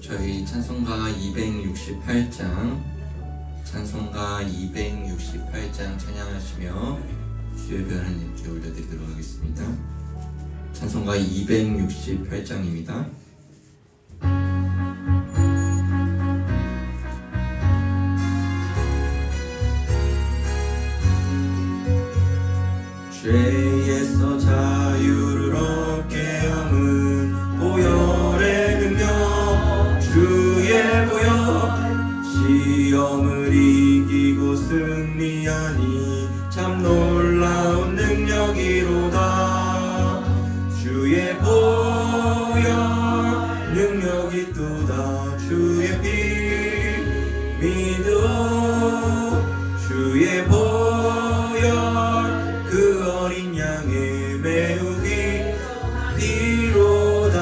저희 찬송가 268장 찬양하시며 주의 별 하나님께 올려드리도록 하겠습니다. 찬송가 268장입니다. 죄에서 자유를 얻게 함은 보혈의 능력, 주의 보혈. 시험을 이기고 승리하니 참 놀라운 능력이로다. 주의 보혈 능력이 또다. 주의 피 믿어. 주의 보혈 그 어린 양의 매우기 피로다.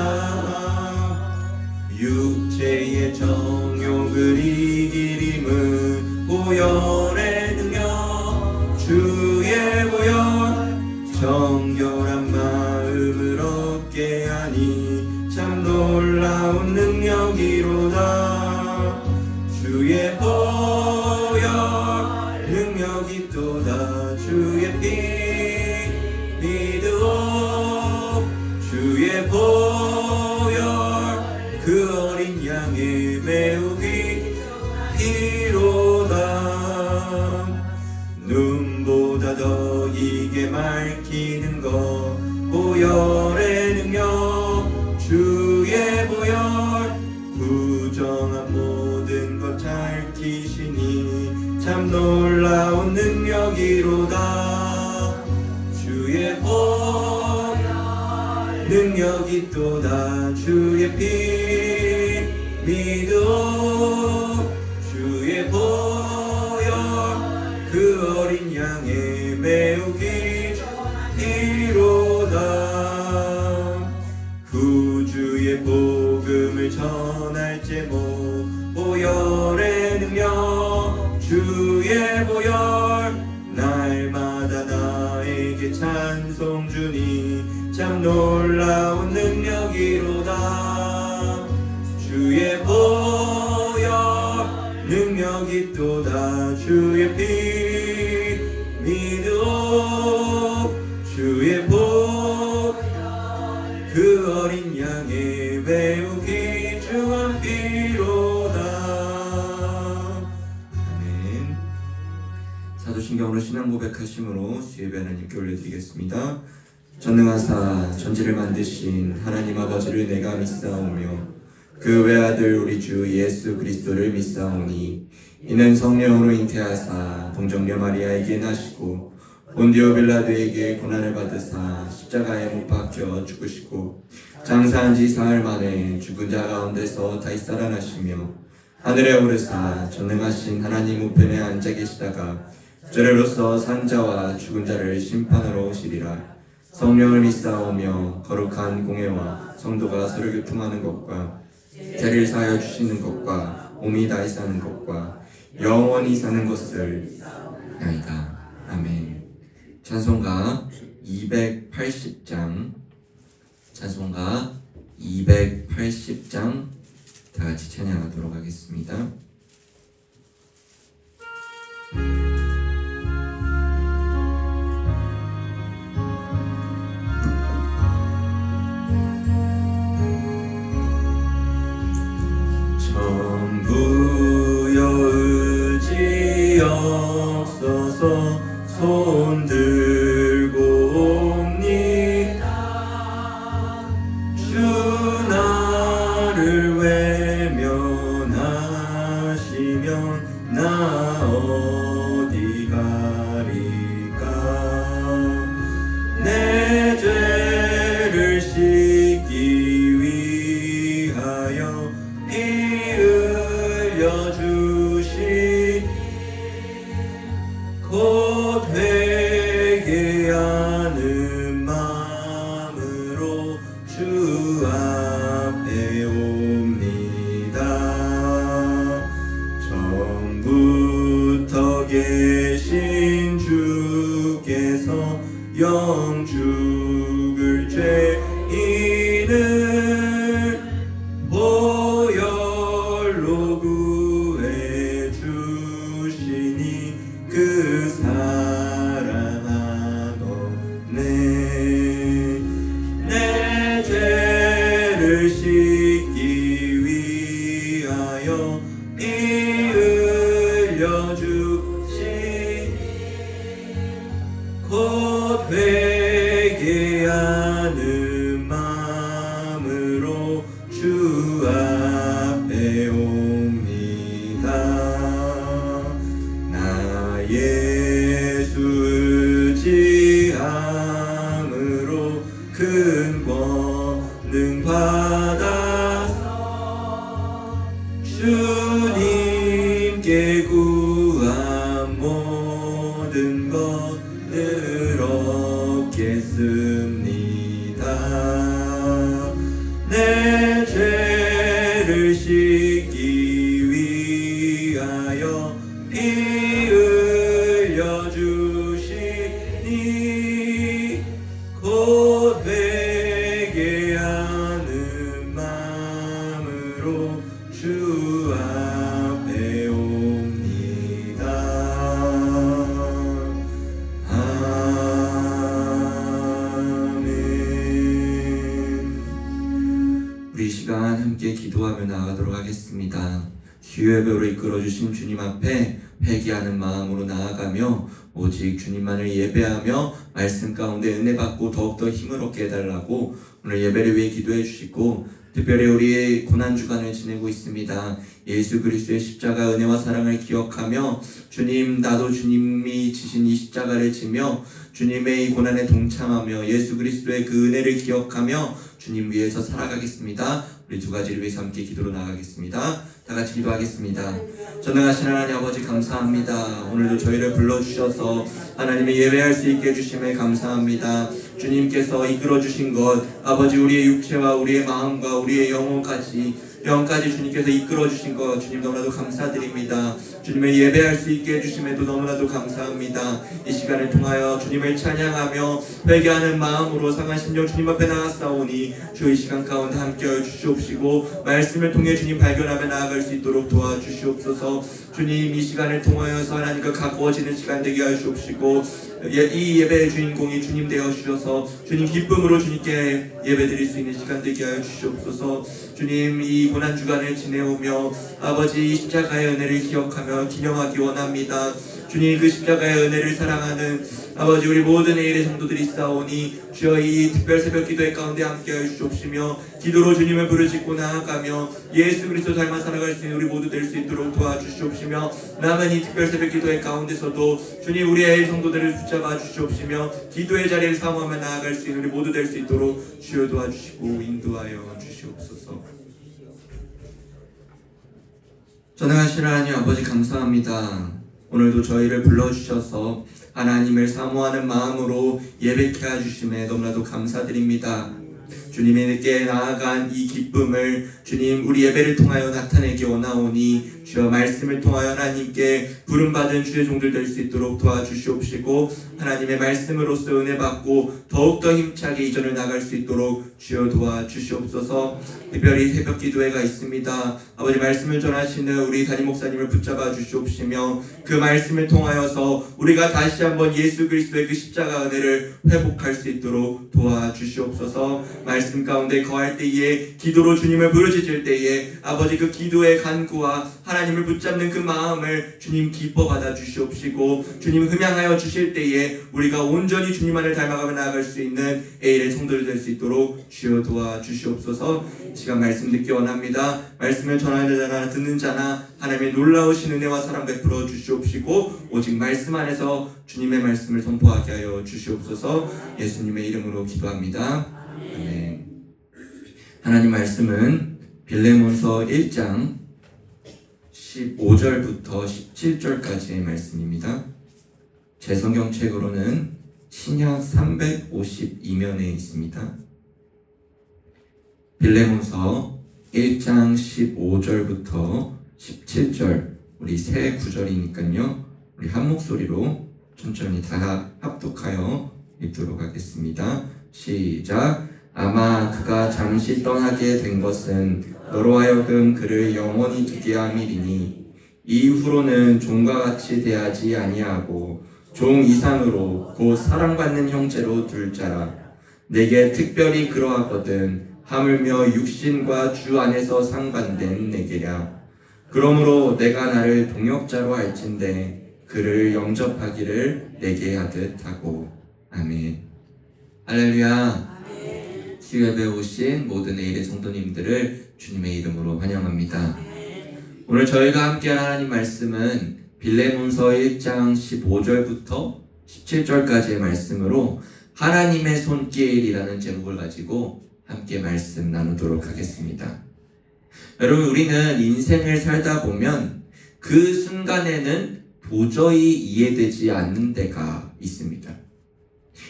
육체의 정욕을 이길 힘은 보혈의 능력, 주의 보혈. 정결한 마음을 얻게 하니 참 놀라운 능력이로다. 주의 보혈 능력이 또다. 주의 피 믿어. 주의 보혈 그 어린 양의 매우기 피로다. 눈보다 더 이게 맑히는 것 보혈의 능력, 주의 보혈. 부정한 모든 것 잘 키시니 참 놀라운 능력이로다. 주의 보혈 능력이 또다. 주의 피 믿어. 주의 보혈 그 어린 양의 매우기 피로다. 구주의 복음을 전할 제목 보혈의 능력, 주의 보혈. 날마다 나에게 찬송 주니 참 놀라운 능력이로다. 주의 보혈 능력이 또다. 주의 피 믿어. 주의 보혈 그 어린 양의 매우기 주한 피로다. 아멘. 사도신경으로 신앙 고백하심으로 주의 별 하나님께 올려드리겠습니다. 전능하사 천지를 만드신 하나님 아버지를 내가 믿사오며 그 외아들 우리 주 예수 그리스도를 믿사오니 이는 성령으로 잉태하사 동정녀 마리아에게 나시고 본디오 빌라도에게 고난을 받으사 십자가에 못 박혀 죽으시고 장사한 지 사흘 만에 죽은 자 가운데서 다시 살아나시며 하늘에 오르사 전능하신 하나님 우편에 앉아 계시다가 저래로서 산 자와 죽은 자를 심판하러 오시리라. 성령을 믿사오며 거룩한 공회와 성도가 서로 교통하는 것과 죄를 사하여 주시는 것과 몸이 다시 사는 것과 영원히 사는 것을 나이다. 아멘. 찬송가 280장 다 같이 찬양하도록 하겠습니다. 전부여 의지 없어서 손 들고 옵니다. 주 나를 외면하시면 나 어디 가리까. 내 죄를 씻기 위하여 피 흘려주시 곧 회개하는 마음으로 주 앞에 옵니다. 처음부터 계신 주께서 영 죽을 죄인을 보여 씻기 위하여 피 흘려 주시니 곧 회개하는 마음으로 주 앞에 옵니다. 나 예수 의지함으로 큰 권능 받아서 주님께 구한 모든 것을 얻겠습니다. 내 죄를 씻기 위하여 피 흘려 주시니 곧 회개하는 마음으로 주 앞에 옵니다. 아멘. 우리 시간 함께 기도하며 나아가도록 하겠습니다. 주의 예배로 이끌어주신 주님 앞에 회개하는 마음으로 나아가며 오직 주님만을 예배하며 말씀 가운데 은혜 받고 더욱더 힘을 얻게 해달라고 오늘 예배를 위해 기도해 주시고, 특별히 우리의 고난주간을 지내고 있습니다. 예수 그리스도의 십자가 은혜와 사랑을 기억하며 주님, 나도 주님이 지신 이 십자가를 지며 주님의 이 고난에 동참하며 예수 그리스도의 그 은혜를 기억하며 주님 위해서 살아가겠습니다. 우리 두 가지를 위해서 함께 기도로 나가겠습니다. 다 같이 기도하겠습니다. 전능하신 하나님 아버지, 감사합니다. 오늘도 저희를 불러주셔서 하나님의 예배할 수 있게 해주심에 감사합니다. 주님께서 이끌어주신 것, 아버지, 우리의 육체와 우리의 마음과 우리의 영혼까지 주님께서 이끌어주신 것, 주님 너무나도 감사드립니다. 주님을 예배할 수 있게 해주심에도 너무나도 감사합니다. 이 시간을 통하여 주님을 찬양하며 회개하는 마음으로 상한 심령 주님 앞에 나아싸우니 주 이 시간 가운데 함께하여 주시옵시고, 말씀을 통해 주님 발견하며 나아갈 수 있도록 도와주시옵소서. 주님, 이 시간을 통하여서 하나님과 가까워지는 시간 되게 하시옵시고, 이 예배의 주인공이 주님 되어 주셔서 주님 기쁨으로 주님께 예배드릴 수 있는 시간 되게 하여 주시옵소서. 주님, 이 고난주간을 지내오며 아버지 이 십자가의 은혜를 기억하며 기념하기 원합니다. 주님, 그 십자가의 은혜를 사랑하는 아버지 우리 모든 내일의 성도들이 싸우니 주여 이 특별 새벽 기도의 가운데 함께하여 주옵시며 기도로 주님을 부르짖고 나아가며 예수 그리스도 닮아 살아갈 수 있는 우리 모두 될 수 있도록 도와주시옵시며, 남은 이 특별 새벽 기도의 가운데서도 주님 우리의 성도들을 붙잡아 주시옵시며 기도의 자리를 사모하며 나아갈 수 있는 우리 모두 될 수 있도록 주여 도와주시고 인도하여 주시옵소서. 전능하신 하나님 아버지, 감사합니다. 오늘도 저희를 불러주셔서 하나님을 사모하는 마음으로 예배케 해주심에 너무나도 감사드립니다. 주님에게 나아간 이 기쁨을 주님 우리 예배를 통하여 나타내기 원하오니 주여 말씀을 통하여 하나님께 부름받은 주의 종들 될 수 있도록 도와주시옵시고, 하나님의 말씀으로써 은혜 받고 더욱더 힘차게 이전을 나갈 수 있도록 주여 도와주시옵소서. 특별히 새벽 기도회가 있습니다. 아버지, 말씀을 전하시는 우리 담임 목사님을 붙잡아 주시옵시며 그 말씀을 통하여서 우리가 다시 한번 예수 그리스도의 그 십자가 은혜를 회복할 수 있도록 도와주시옵소서. 말씀 가운데 거할 때에 기도로 주님을 부르짖을 때에 아버지 그 기도의 간구와 하나님을 붙잡는 그 마음을 주님 기뻐 받아 주시옵시고, 주님 흠양하여 주실 때에 우리가 온전히 주님만을 닮아가며 나아갈 수 있는 A의 성도를 될 수 있도록 주여 도와주시옵소서. 시간 말씀 듣기 원합니다. 말씀을 전하는 자나 듣는 자나 하나님의 놀라우신 은혜와 사랑 베풀어 주시옵시고, 오직 말씀 안에서 주님의 말씀을 선포하게 하여 주시옵소서. 예수님의 이름으로 기도합니다. 아멘. 하나님 말씀은 빌레몬서 1장 15절부터 17절까지의 말씀입니다. 제 성경책으로는 신약 352면에 있습니다. 빌레몬서 1장 15절부터 17절, 우리 세 구절이니까요, 우리 한 목소리로 천천히 다 합독하여 읽도록 하겠습니다. 시작. 아마 그가 잠시 떠나게 된 것은 너로 하여금 그를 영원히 두게 함이리니 이후로는 종과 같이 대하지 아니하고 종 이상으로 곧 사랑받는 형제로 둘 자라. 내게 특별히 그러하거든 하물며 육신과 주 안에서 상관된 내게랴. 그러므로 내가 나를 동역자로 할진대 그를 영접하기를 내게 하듯 하고. 아멘. 할렐루야. 수요예배 오신 모든 내일의 성도님들을 주님의 이름으로 환영합니다. 오늘 저희가 함께할 하나님 말씀은 빌레몬서 1장 15절부터 17절까지의 말씀으로 하나님의 손길이라는 제목을 가지고 함께 말씀 나누도록 하겠습니다. 여러분, 우리는 인생을 살다 보면 그 순간에는 도저히 이해되지 않는 때가 있습니다.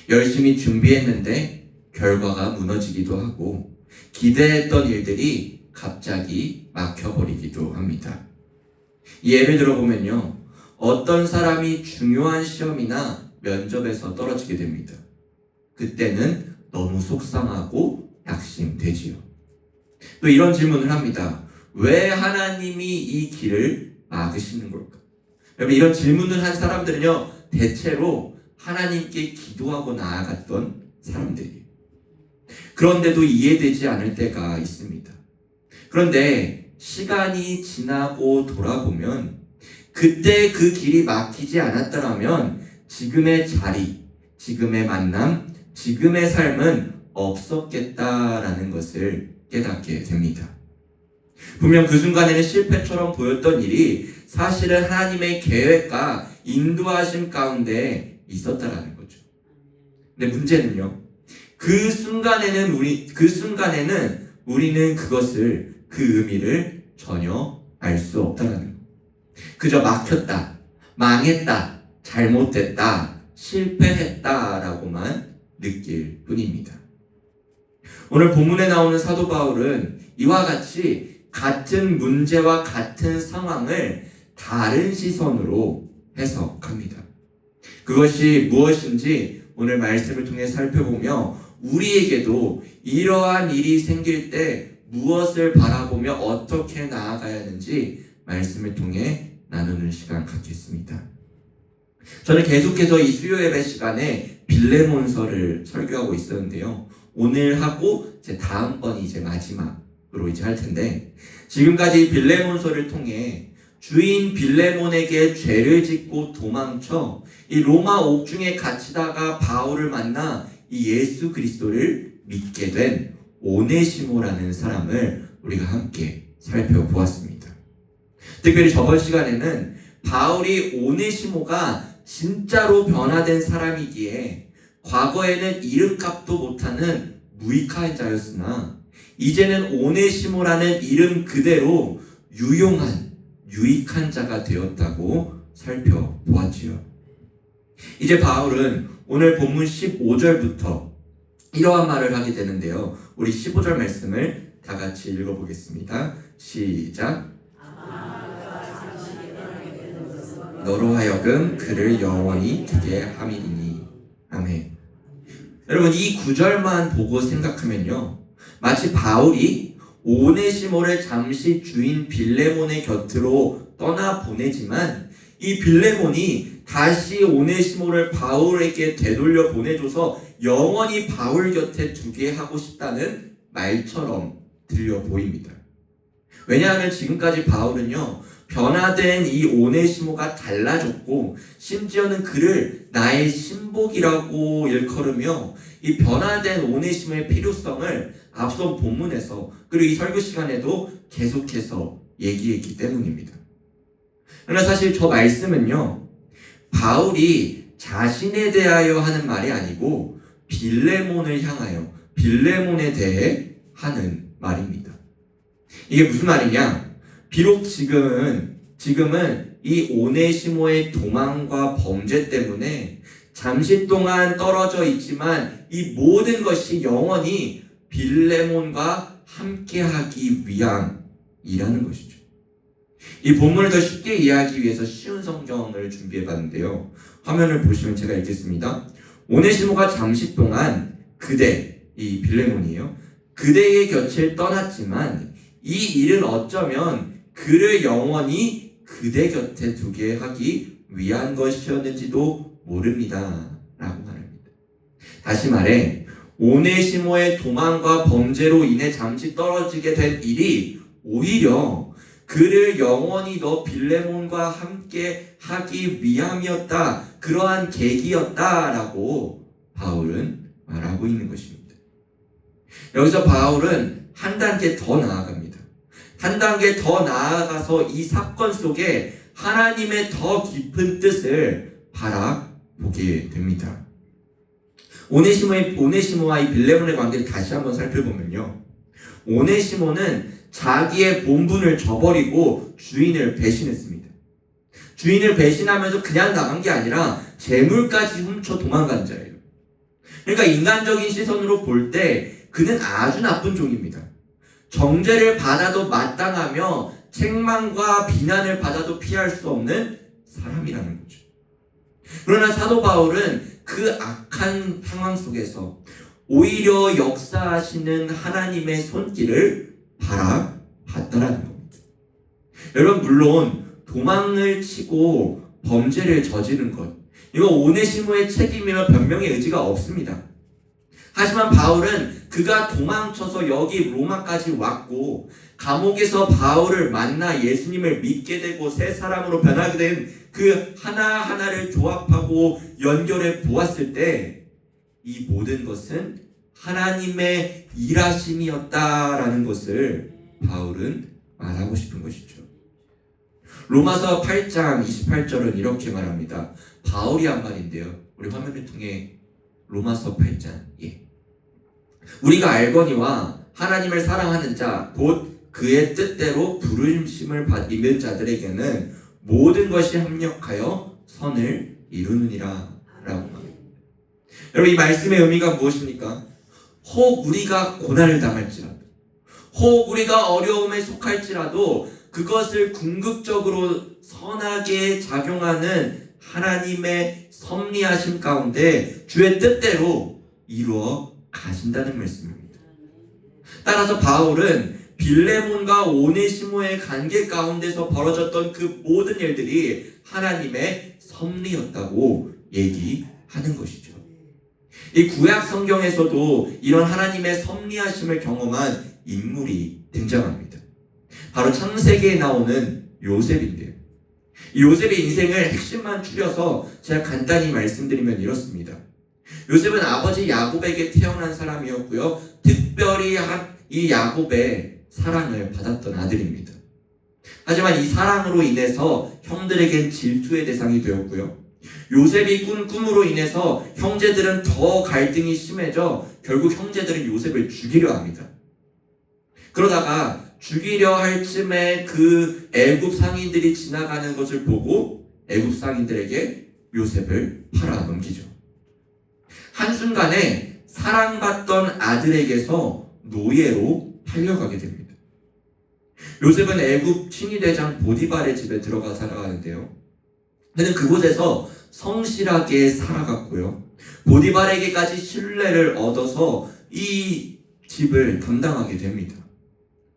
열심히 준비했는데 결과가 무너지기도 하고 기대했던 일들이 갑자기 막혀버리기도 합니다. 예를 들어보면요, 어떤 사람이 중요한 시험이나 면접에서 떨어지게 됩니다. 그때는 너무 속상하고 낙심되지요. 또 이런 질문을 합니다. 왜 하나님이 이 길을 막으시는 걸까? 여러분, 이런 질문을 한 사람들은요, 대체로 하나님께 기도하고 나아갔던 사람들이에요. 그런데도 이해되지 않을 때가 있습니다. 그런데 시간이 지나고 돌아보면 그때 그 길이 막히지 않았더라면 지금의 자리, 지금의 만남, 지금의 삶은 없었겠다라는 것을 깨닫게 됩니다. 분명 그 순간에는 실패처럼 보였던 일이 사실은 하나님의 계획과 인도하심 가운데 있었다라는 거죠. 근데 문제는요, 그 순간에는 우리는 그것을, 그 의미를 전혀 알 수 없다라는 거예요. 그저 막혔다, 망했다, 잘못됐다, 실패했다라고만 느낄 뿐입니다. 오늘 본문에 나오는 사도 바울은 이와 같이 같은 문제와 같은 상황을 다른 시선으로 해석합니다. 그것이 무엇인지 오늘 말씀을 통해 살펴보며 우리에게도 이러한 일이 생길 때 무엇을 바라보며 어떻게 나아가야 하는지 말씀을 통해 나누는 시간 갖겠습니다. 저는 계속해서 이 수요예배 시간에 빌레몬서를 설교하고 있었는데요. 오늘 하고 제 다음번이 이제 마지막으로 이제 할 텐데, 지금까지 빌레몬서를 통해 주인 빌레몬에게 죄를 짓고 도망쳐 이 로마 옥중에 갇히다가 바울을 만나 이 예수 그리스도를 믿게 된 오네시모라는 사람을 우리가 함께 살펴보았습니다. 특별히 저번 시간에는 바울이 오네시모가 진짜로 변화된 사람이기에 과거에는 이름값도 못하는 무익한 자였으나 이제는 오네시모라는 이름 그대로 유익한 자가 되었다고 살펴보았지요. 이제 바울은 오늘 본문 15절부터 이러한 말을 하게 되는데요. 우리 15절 말씀을 다 같이 읽어보겠습니다. 시작. 너로 하여금 그를 영원히 두게 함이니. 아멘. 여러분, 이 구절만 보고 생각하면요, 마치 바울이 오네시모를 잠시 주인 빌레몬의 곁으로 떠나 보내지만 이 빌레몬이 다시 오네시모를 바울에게 되돌려 보내줘서 영원히 바울 곁에 두게 하고 싶다는 말처럼 들려 보입니다. 왜냐하면 지금까지 바울은요, 변화된 이 오네시모가 달라졌고 심지어는 그를 나의 신복이라고 일컬으며 이 변화된 오네시모의 필요성을 앞선 본문에서 그리고 이 설교 시간에도 계속해서 얘기했기 때문입니다. 그러나 사실 저 말씀은요, 바울이 자신에 대하여 하는 말이 아니고 빌레몬을 향하여, 빌레몬에 대해 하는 말입니다. 이게 무슨 말이냐? 비록 지금은 이 오네시모의 도망과 범죄 때문에 잠시 동안 떨어져 있지만 이 모든 것이 영원히 빌레몬과 함께하기 위함이라는 것이죠. 이 본문을 더 쉽게 이해하기 위해서 쉬운 성경을 준비해봤는데요. 화면을 보시면 제가 읽겠습니다. 오네시모가 잠시 동안 그대, 이 빌레몬이에요, 그대의 곁을 떠났지만 이 일은 어쩌면 그를 영원히 그대 곁에 두게 하기 위한 것이었는지도 모릅니다 라고 말합니다. 다시 말해, 오네시모의 도망과 범죄로 인해 잠시 떨어지게 된 일이 오히려 그를 영원히 너 빌레몬과 함께 하기 위함이었다. 그러한 계기였다라고 바울은 말하고 있는 것입니다. 여기서 바울은 한 단계 더 나아갑니다. 한 단계 더 나아가서 이 사건 속에 하나님의 더 깊은 뜻을 바라보게 됩니다. 오네시모와 이 빌레몬의 관계를 다시 한번 살펴보면요, 오네시모는 자기의 본분을 저버리고 주인을 배신했습니다. 주인을 배신하면서 그냥 나간 게 아니라 재물까지 훔쳐 도망간 자예요. 그러니까 인간적인 시선으로 볼 때 그는 아주 나쁜 종입니다. 정죄를 받아도 마땅하며 책망과 비난을 받아도 피할 수 없는 사람이라는 거죠. 그러나 사도 바울은 그 악한 상황 속에서 오히려 역사하시는 하나님의 손길을 바라봤다라는 겁니다. 여러분, 물론 도망을 치고 범죄를 저지른 것, 이거 오네시모의 책임이며 변명의 의지가 없습니다. 하지만 바울은 그가 도망쳐서 여기 로마까지 왔고 감옥에서 바울을 만나 예수님을 믿게 되고 새 사람으로 변하게 된 그 하나하나를 조합하고 연결해 보았을 때 이 모든 것은 하나님의 일하심이었다라는 것을 바울은 말하고 싶은 것이죠. 로마서 8장 28절은 이렇게 말합니다. 바울이 한 말인데요, 우리 화면을 통해 로마서 8장, 우리가 알거니와 하나님을 사랑하는 자 곧 그의 뜻대로 부르심을 받는 자들에게는 모든 것이 합력하여 선을 이루느니라 라고 말합니다. 여러분, 이 말씀의 의미가 무엇입니까? 혹 우리가 고난을 당할지라도, 혹 우리가 어려움에 속할지라도 그것을 궁극적으로 선하게 작용하는 하나님의 섭리하심 가운데 주의 뜻대로 이루어 가신다는 말씀입니다. 따라서 바울은 빌레몬과 오네시모의 관계 가운데서 벌어졌던 그 모든 일들이 하나님의 섭리였다고 얘기하는 것이죠. 이 구약 성경에서도 이런 하나님의 섭리하심을 경험한 인물이 등장합니다. 바로 창세기에 나오는 요셉인데요. 이 요셉의 인생을 핵심만 추려서 제가 간단히 말씀드리면 이렇습니다. 요셉은 아버지 야곱에게 태어난 사람이었고요, 특별히 이 야곱의 사랑을 받았던 아들입니다. 하지만 이 사랑으로 인해서 형들에겐 질투의 대상이 되었고요, 요셉이 꾼 꿈으로 인해서 형제들은 더 갈등이 심해져 결국 형제들은 요셉을 죽이려 합니다. 그러다가 죽이려 할 쯤에 그 애굽 상인들이 지나가는 것을 보고 애굽 상인들에게 요셉을 팔아 넘기죠. 한순간에 사랑받던 아들에게서 노예로 팔려가게 됩니다. 요셉은 애굽 친위대장 보디발의 집에 들어가 살아가는데요, 그는 그곳에서 성실하게 살아갔고요, 보디발에게까지 신뢰를 얻어서 이 집을 담당하게 됩니다.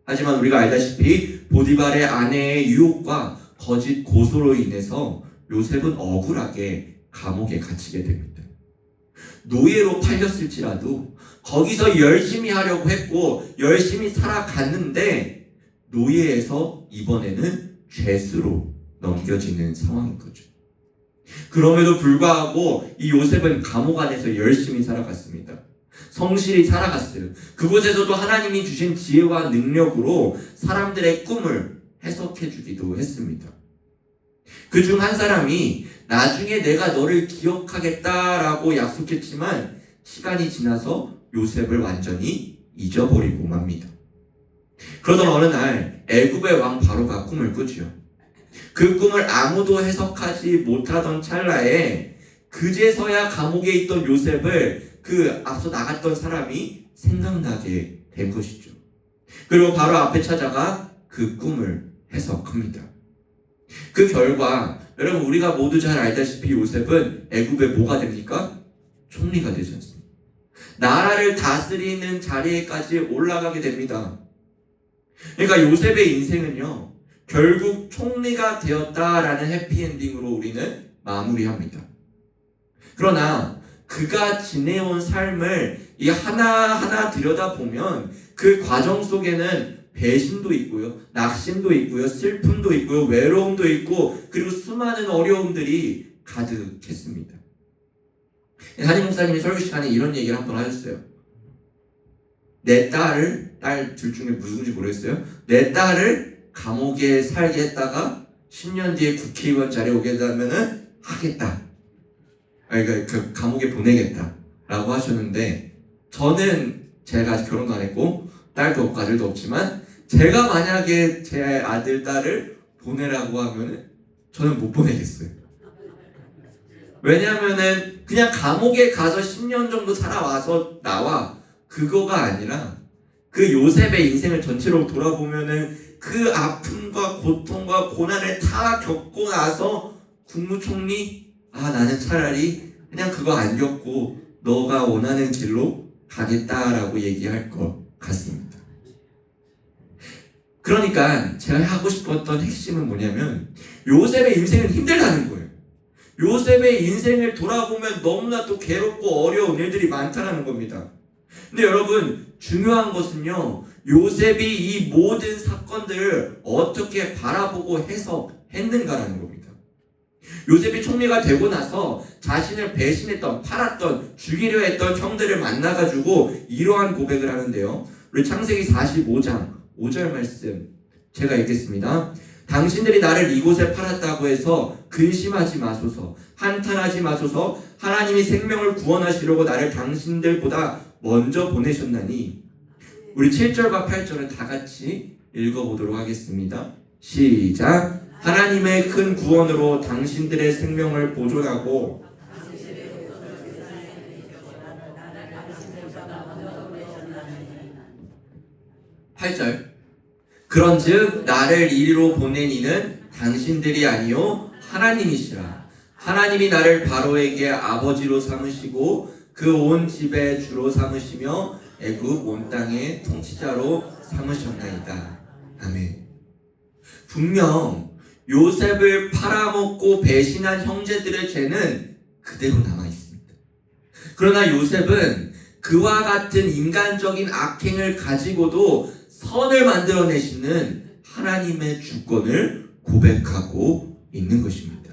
하지만 우리가 알다시피 보디발의 아내의 유혹과 거짓 고소로 인해서 요셉은 억울하게 감옥에 갇히게 됩니다. 노예로 팔렸을지라도 거기서 열심히 하려고 했고 열심히 살아갔는데 노예에서 이번에는 죄수로 넘겨지는 상황인 거죠. 그럼에도 불구하고 이 요셉은 감옥 안에서 열심히 살아갔습니다. 성실히 살아갔어요. 그곳에서도 하나님이 주신 지혜와 능력으로 사람들의 꿈을 해석해 주기도 했습니다. 그중 한 사람이 나중에 내가 너를 기억하겠다라고 약속했지만 시간이 지나서 요셉을 완전히 잊어버리고 맙니다. 그러던 어느 날 애굽의 왕 바로가 꿈을 꾸지요. 그 꿈을 아무도 해석하지 못하던 찰나에 그제서야 감옥에 있던 요셉을 그 앞서 나갔던 사람이 생각나게 된 것이죠. 그리고 바로 앞에 찾아가 그 꿈을 해석합니다. 그 결과 여러분, 우리가 모두 잘 알다시피 요셉은 애굽의 뭐가 됩니까? 총리가 되지 않습니까? 나라를 다스리는 자리에까지 올라가게 됩니다. 그러니까 요셉의 인생은요, 결국 총리가 되었다라는 해피엔딩으로 우리는 마무리합니다. 그러나 그가 지내온 삶을 이 하나하나 들여다보면 그 과정 속에는 배신도 있고요, 낙심도 있고요, 슬픔도 있고요, 외로움도 있고, 그리고 수많은 어려움들이 가득했습니다. 담임 목사님이 설교 시간에 이런 얘기를 한 번 하셨어요. 내 딸 둘 중에 누군지 모르겠어요. 내 딸을 감옥에 살게 했다가 10년 뒤에 국회의원 자리에 오게 되면은 하겠다. 그러니까 그 감옥에 보내겠다 라고 하셨는데, 저는 제가 아직 결혼도 안 했고 딸도 없고 아들도 없지만, 제가 만약에 제 아들 딸을 보내라고 하면은 저는 못 보내겠어요. 왜냐하면은 그냥 감옥에 가서 10년 정도 살아와서 나와, 그거가 아니라 그 요셉의 인생을 전체로 돌아보면은 그 아픔과 고통과 고난을 다 겪고 나서 국무총리, 나는 차라리 그냥 그거 안 겪고 너가 원하는 길로 가겠다라고 얘기할 것 같습니다. 그러니까 제가 하고 싶었던 핵심은 뭐냐면, 요셉의 인생은 힘들다는 거예요. 요셉의 인생을 돌아보면 너무나도 괴롭고 어려운 일들이 많다는 겁니다. 근데 여러분, 중요한 것은요, 요셉이 이 모든 사건들을 어떻게 바라보고 해석했는가라는 겁니다. 요셉이 총리가 되고 나서 자신을 배신했던, 팔았던, 죽이려 했던 형들을 만나가지고 이러한 고백을 하는데요. 우리 창세기 45장 5절 말씀 제가 읽겠습니다. 당신들이 나를 이곳에 팔았다고 해서 근심하지 마소서, 한탄하지 마소서. 하나님이 생명을 구원하시려고 나를 당신들보다 먼저 보내셨나니. 우리 7절과 8절은 다 같이 읽어보도록 하겠습니다. 시작. 하나님의 큰 구원으로 당신들의 생명을 보존하고, 8절. 그런즉 나를 이리로 보낸 이는 당신들이 아니요 하나님이시라. 하나님이 나를 바로에게 아버지로 삼으시고 그 온 집의 주로 삼으시며 애굽 온 땅의 통치자로 삼으셨나이다. 아멘. 분명 요셉을 팔아먹고 배신한 형제들의 죄는 그대로 남아있습니다. 그러나 요셉은 그와 같은 인간적인 악행을 가지고도 선을 만들어내시는 하나님의 주권을 고백하고 있는 것입니다.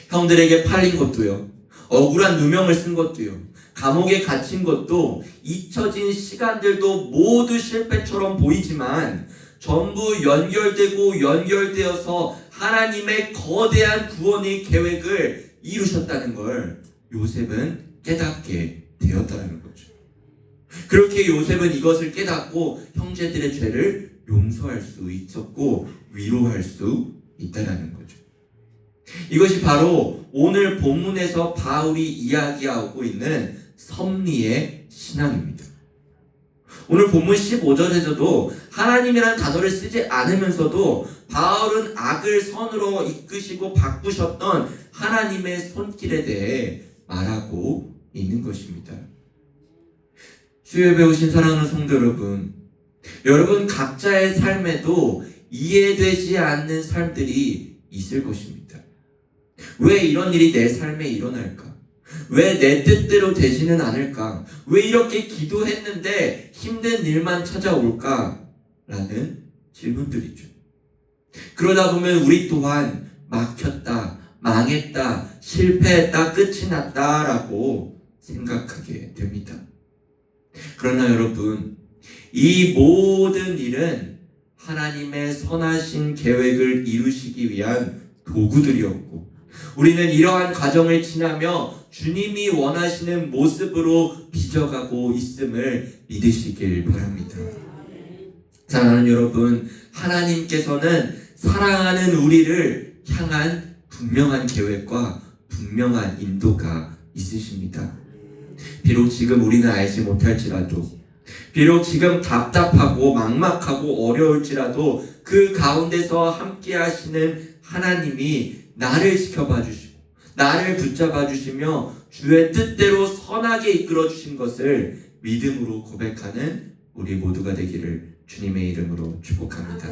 형들에게 팔린 것도요, 억울한 누명을 쓴 것도요, 감옥에 갇힌 것도, 잊혀진 시간들도 모두 실패처럼 보이지만 전부 연결되어서 하나님의 거대한 구원의 계획을 이루셨다는 걸 요셉은 깨닫게 되었다는 거죠. 그렇게 요셉은 이것을 깨닫고 형제들의 죄를 용서할 수 있었고 위로할 수 있다는 거죠. 이것이 바로 오늘 본문에서 바울이 이야기하고 있는 섭리의 신앙입니다. 오늘 본문 15절에서도 하나님이라는 단어를 쓰지 않으면서도 바울은 악을 선으로 이끄시고 바꾸셨던 하나님의 손길에 대해 말하고 있는 것입니다. 수요예배 오신 사랑하는 성도 여러분, 여러분 각자의 삶에도 이해되지 않는 삶들이 있을 것입니다. 왜 이런 일이 내 삶에 일어날까? 왜 내 뜻대로 되지는 않을까? 왜 이렇게 기도했는데 힘든 일만 찾아올까? 라는 질문들이죠. 그러다 보면 우리 또한 막혔다, 망했다, 실패했다, 끝이 났다 라고 생각하게 됩니다. 그러나 여러분, 이 모든 일은 하나님의 선하신 계획을 이루시기 위한 도구들이었고, 우리는 이러한 과정을 지나며 주님이 원하시는 모습으로 빚어가고 있음을 믿으시길 바랍니다. 사랑하는 여러분, 하나님께서는 사랑하는 우리를 향한 분명한 계획과 분명한 인도가 있으십니다. 비록 지금 우리는 알지 못할지라도, 비록 지금 답답하고 막막하고 어려울지라도 그 가운데서 함께 하시는 하나님이 나를 지켜봐 주시고 나를 붙잡아 주시며 주의 뜻대로 선하게 이끌어 주신 것을 믿음으로 고백하는 우리 모두가 되기를 주님의 이름으로 축복합니다.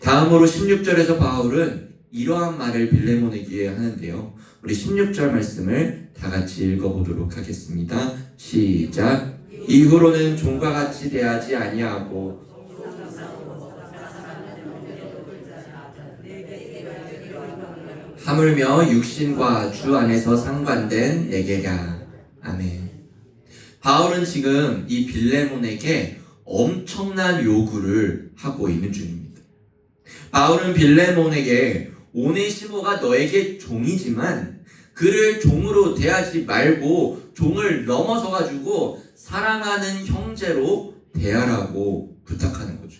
다음으로 16절에서 바울은 이러한 말을 빌레몬에게 하는데요. 우리 16절 말씀을 다 같이 읽어보도록 하겠습니다. 시작. 이후로는 종과 같이 대하지 아니하고 하물며 육신과 주 안에서 상관된 내게가. 아멘. 바울은 지금 이 빌레몬에게 엄청난 요구를 하고 있는 중입니다. 바울은 빌레몬에게 오네시모가 너에게 종이지만 그를 종으로 대하지 말고 종을 넘어서 가지고 사랑하는 형제로 대하라고 부탁하는 거죠.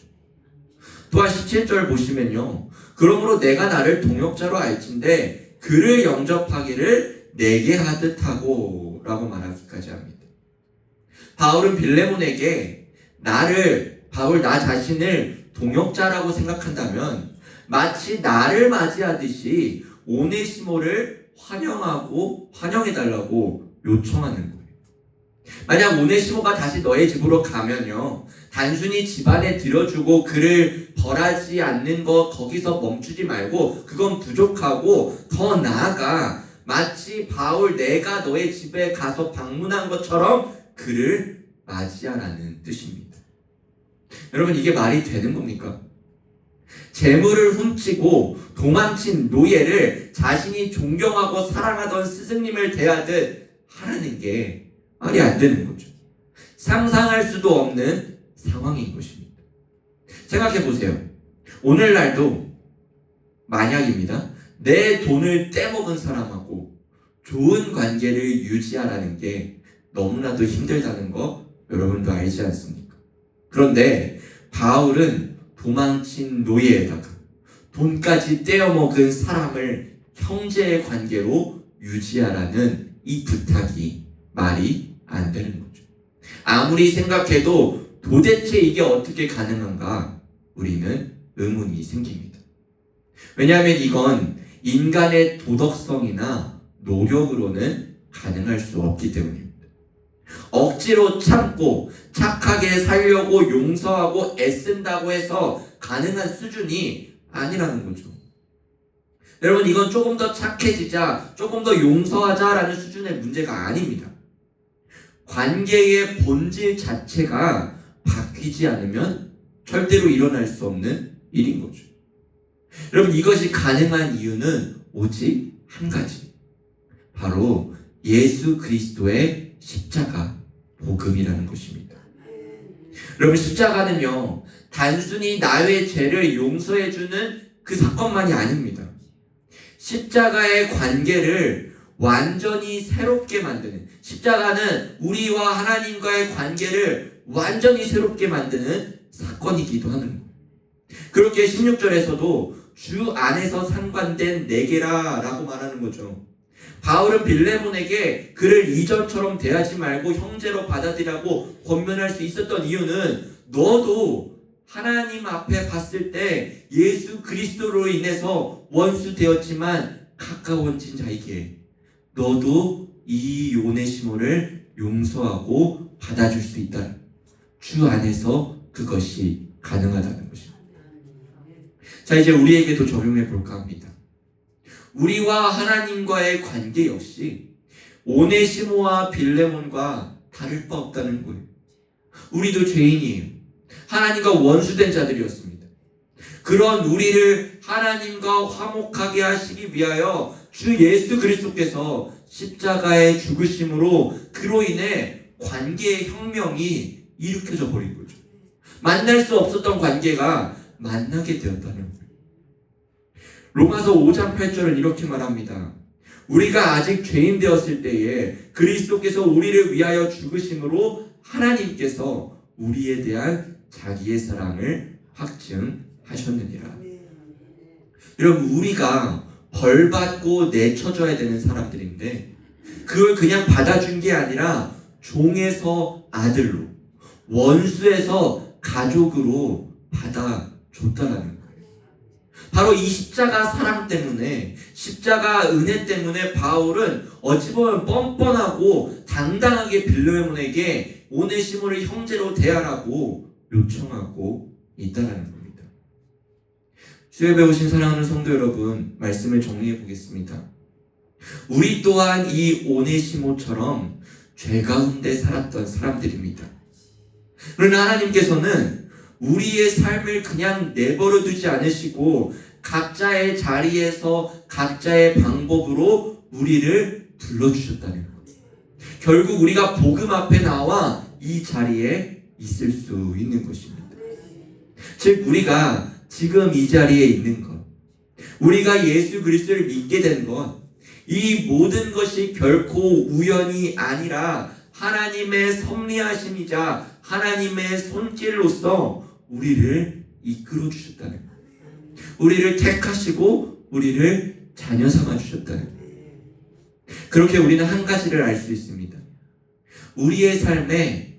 또한 17절 보시면요. 그러므로 내가 나를 동역자로 알진대 그를 영접하기를 내게 하듯 하고 라고 말하기까지 합니다. 바울은 빌레몬에게 바울 나 자신을 동역자라고 생각한다면 마치 나를 맞이하듯이 오네시모를 환영해달라고 요청하는 거예요. 만약 오네시모가 다시 너의 집으로 가면요, 단순히 집안에 들여주고 그를 벌하지 않는 것 거기서 멈추지 말고 그건 부족하고 더 나아가 마치 바울 내가 너의 집에 가서 방문한 것처럼 그를 맞이하라는 뜻입니다. 여러분, 이게 말이 되는 겁니까? 재물을 훔치고 도망친 노예를 자신이 존경하고 사랑하던 스승님을 대하듯 하라는 게 말이 안 되는 거죠. 상상할 수도 없는 상황인 것입니다. 생각해 보세요. 오늘날도 만약입니다. 내 돈을 떼먹은 사람하고 좋은 관계를 유지하라는 게 너무나도 힘들다는 거 여러분도 알지 않습니까? 그런데 바울은 도망친 노예에다가 돈까지 떼어먹은 사람을 형제의 관계로 유지하라는 이 부탁이 말이 안 되는 거죠. 아무리 생각해도 도대체 이게 어떻게 가능한가 우리는 의문이 생깁니다. 왜냐하면 이건 인간의 도덕성이나 노력으로는 가능할 수 없기 때문입니다. 억지로 참고 착하게 살려고 용서하고 애쓴다고 해서 가능한 수준이 아니라는 거죠. 여러분, 이건 조금 더 착해지자, 조금 더 용서하자라는 수준의 문제가 아닙니다. 관계의 본질 자체가 바뀌지 않으면 절대로 일어날 수 없는 일인 거죠. 여러분, 이것이 가능한 이유는 오직 한 가지, 바로 예수 그리스도의 십자가 복음이라는 것입니다. 여러분, 십자가는요, 단순히 나의 죄를 용서해주는 그 사건만이 아닙니다. 십자가의 관계를 완전히 새롭게 만드는, 십자가는 우리와 하나님과의 관계를 완전히 새롭게 만드는 사건이기도 하는 거예요. 그렇게 16절에서도 주 안에서 상관된 내게라 라고 말하는 거죠. 바울은 빌레몬에게 그를 이전처럼 대하지 말고 형제로 받아들이라고 권면할 수 있었던 이유는 너도 하나님 앞에 봤을 때 예수 그리스도로 인해서 원수 되었지만 가까워진 자이기에 너도 이 오네시모를 용서하고 받아줄 수 있다. 주 안에서 그것이 가능하다는 것입니다. 자, 이제 우리에게도 적용해 볼까 합니다. 우리와 하나님과의 관계 역시 오네시모와 빌레몬과 다를 바 없다는 거예요. 우리도 죄인이에요. 하나님과 원수된 자들이었습니다. 그런 우리를 하나님과 화목하게 하시기 위하여 주 예수 그리스도께서 십자가의 죽으심으로 그로 인해 관계의 혁명이 일으켜져 버린 거죠. 만날 수 없었던 관계가 만나게 되었다는 거예요. 로마서 5장 8절은 이렇게 말합니다. 우리가 아직 죄인 되었을 때에 그리스도께서 우리를 위하여 죽으심으로 하나님께서 우리에 대한 자기의 사랑을 확증하셨느니라. 여러분, 우리가 벌받고 내쳐져야 되는 사람들인데 그걸 그냥 받아준 게 아니라 종에서 아들로, 원수에서 가족으로 받아줬다라는 거예요. 바로 이 십자가 사랑 때문에, 십자가 은혜 때문에 바울은 어찌 보면 뻔뻔하고 당당하게 빌레몬에게 오네시모를 형제로 대하라고 요청하고 있다는 겁니다. 수협에 오신 사랑하는 성도 여러분, 말씀을 정리해 보겠습니다. 우리 또한 이 오네시모처럼 죄 가운데 살았던 사람들입니다. 그러나 하나님께서는 우리의 삶을 그냥 내버려 두지 않으시고 각자의 자리에서 각자의 방법으로 우리를 불러주셨다는 것. 결국 우리가 복음 앞에 나와 이 자리에 있을 수 있는 것입니다. 즉 우리가 지금 이 자리에 있는 것, 우리가 예수 그리스도를 믿게 된 것, 이 모든 것이 결코 우연이 아니라 하나님의 섭리하심이자 하나님의 손길로서 우리를 이끌어 주셨다는 것, 우리를 택하시고 우리를 자녀 삼아 주셨다는 것. 그렇게 우리는 한 가지를 알 수 있습니다. 우리의 삶에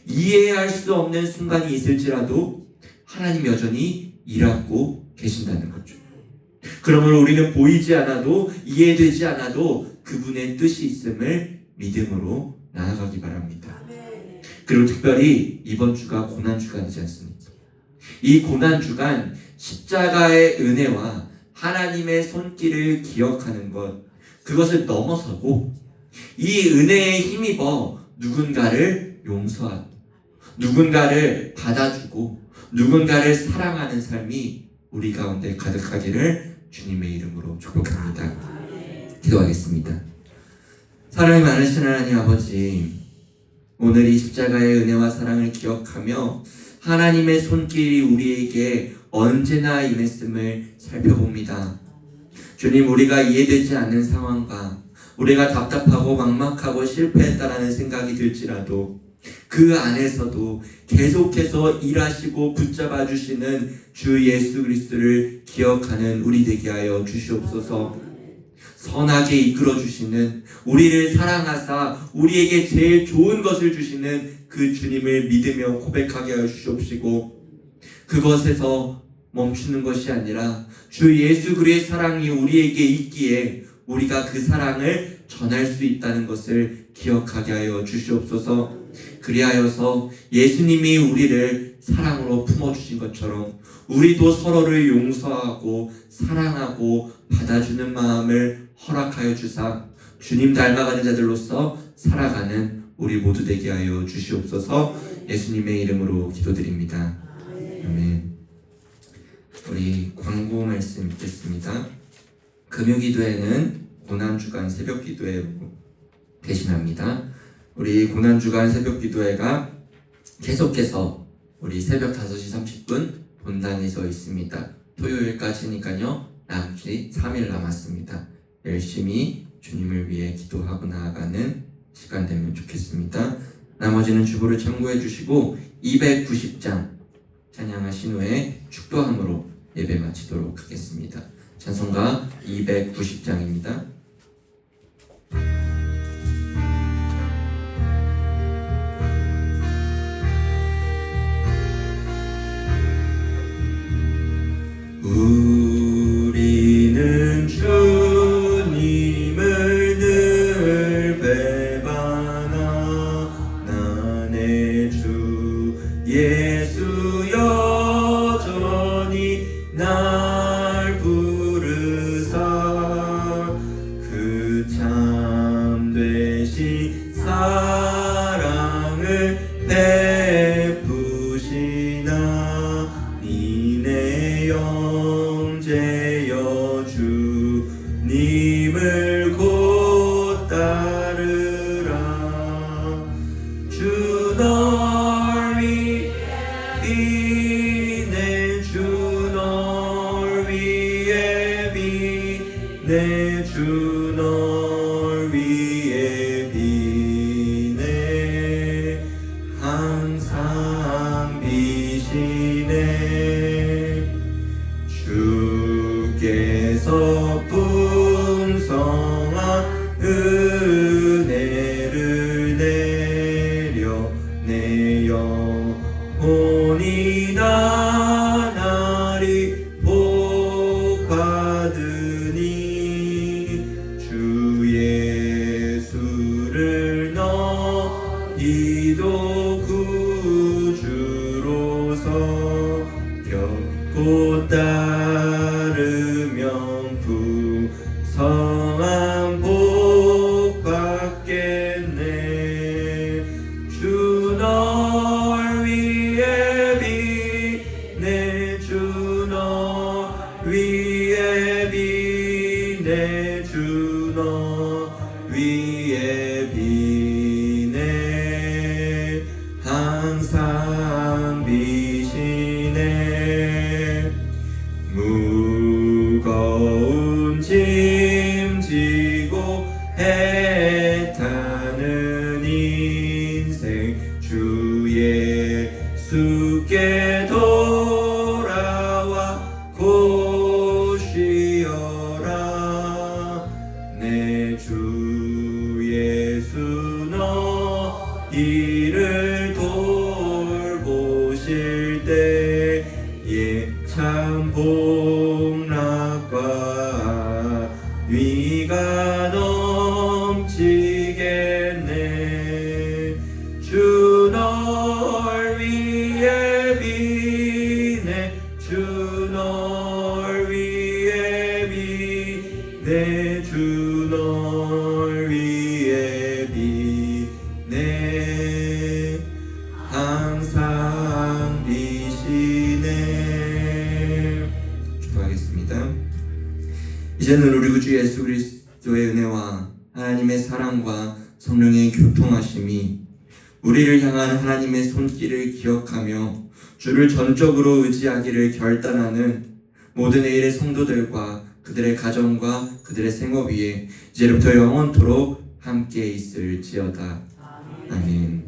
이해할 수 없는 순간이 있을지라도 하나님 여전히 일하고 계신다는 거죠. 그러므로 우리는 보이지 않아도, 이해되지 않아도 그분의 뜻이 있음을 믿음으로 나아가기 바랍니다. 그리고 특별히 이번 주가 고난주간이지 않습니까? 이 고난주간 십자가의 은혜와 하나님의 손길을 기억하는 것, 그것을 넘어서고 이 은혜에 힘입어 누군가를 용서하고 누군가를 받아주고 누군가를 사랑하는 삶이 우리 가운데 가득하기를 주님의 이름으로 축복합니다. 기도하겠습니다. 사랑이 많으신 하나님 아버지, 오늘 이 십자가의 은혜와 사랑을 기억하며 하나님의 손길이 우리에게 언제나 임했음을 살펴봅니다. 주님, 우리가 이해되지 않는 상황과 우리가 답답하고 막막하고 실패했다라는 생각이 들지라도 그 안에서도 계속해서 일하시고 붙잡아 주시는 주 예수 그리스도를 기억하는 우리 되게 하여 주시옵소서. 선하게 이끌어 주시는, 우리를 사랑하사 우리에게 제일 좋은 것을 주시는 그 주님을 믿으며 고백하게 하여 주시옵시고, 그것에서 멈추는 것이 아니라 주 예수 그리스도의 사랑이 우리에게 있기에 우리가 그 사랑을 전할 수 있다는 것을 기억하게 하여 주시옵소서. 그리하여서 예수님이 우리를 사랑으로 품어주신 것처럼 우리도 서로를 용서하고 사랑하고 받아주는 마음을 허락하여 주사 주님 닮아가는 자들로서 살아가는 우리 모두 되게 하여 주시옵소서. 예수님의 이름으로 기도드립니다. 아멘. 우리 광고 말씀 읽겠습니다. 금요기도에는 고난주간 새벽기도회로 대신합니다. 우리 고난주간 새벽기도회가 계속해서 우리 새벽 5시 30분 본당에서 있습니다. 토요일까지니까요. 남지 3일 남았습니다. 열심히 주님을 위해 기도하고 나아가는 시간 되면 좋겠습니다. 나머지는 주보를 참고해 주시고 290장 찬양하신 후에 축도함으로 예배 마치도록 하겠습니다. 찬송가 290장입니다. 우리는 주님을 늘 배반하나 나의 주 예수 여전히 날 부르사 그 참되신 사랑을 베푸시나 니네 영제여 주님을 곧 따르라. 주 널 위해 비네 주 널 위해 비네 주 널 위해 비네 항상 비시네. 주께서 풍성한 은혜를 내려 내 영혼이 나날이 복받으니 주 예수를 너희도 구주로서 곧 따르면 풍성한 복 받겠네. 주 널 위해 비네. 주 널 위해 비네. 주 널 위해 비네. 항상 비시네. 무거운 짐 지고 애타는 인생 주 예수께 돌아와 곧 쉬어라. 내 주 예수 너희를 돌보실 때에 참 복락과 위가 넘치겠네. 주 널 위해 비네. 주 널 위해 비네. 주 널 위해 비네. 항상 비시네. 기도하겠습니다. 이제는 우리 구주 예수 그리스도의 은혜와 하나님의 사랑과 성령의 교통하심이 우리를 향한 하나님의 손길을 기억하며 주를 전적으로 의지하기를 결단하는 모든 의일의 성도들과 그들의 가정과 그들의 생업 위에 이제부터 영원토록 함께 있을지어다. 아멘.